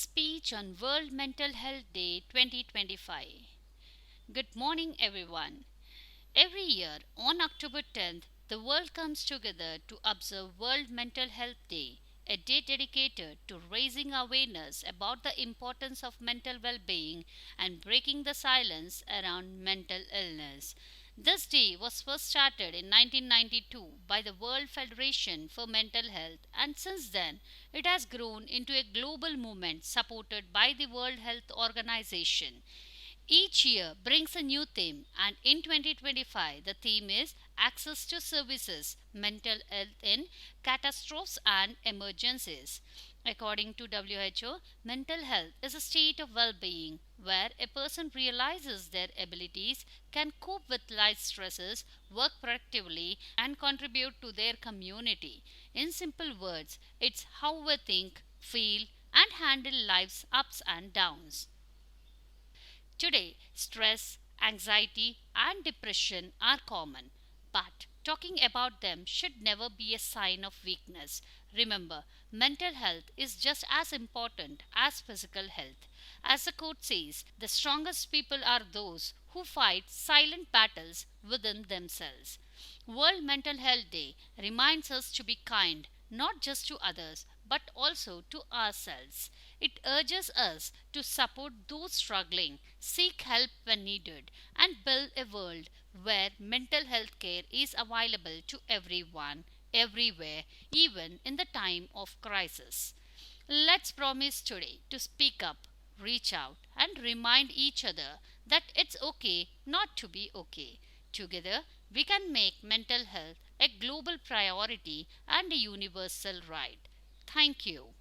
speech on World Mental Health Day 2025. Good morning, everyone. Every year on October 10th, the world comes together to observe World Mental Health Day, a day dedicated to raising awareness about the importance of mental well being and breaking the silence around mental illness. This day was first started in 1992 by the World Federation for Mental Health, and since then it has grown into a global movement supported by the World Health Organization. Each year brings a new theme, and in 2025, the theme is Access to Services Mental Health in Catastrophes and Emergencies. According to WHO, mental health is a state of well being where a person realizes their abilities, can cope with life stresses, work productively, and contribute to their community. In simple words, it's how we think, feel, and handle life's ups and downs. Today, stress, anxiety, and depression are common, but talking about them should never be a sign of weakness. Remember, mental health is just as important as physical health. As the quote says, the strongest people are those who fight silent battles within themselves. World Mental Health Day reminds us to be kind not just to others but also to ourselves. It urges us to support those struggling, seek help when needed, and build a world where mental health care is available to everyone, everywhere, even in the time of crisis. Let's promise today to speak up, reach out, and remind each other that it's okay not to be okay. Together, we can make mental health a global priority and a universal right. Thank you.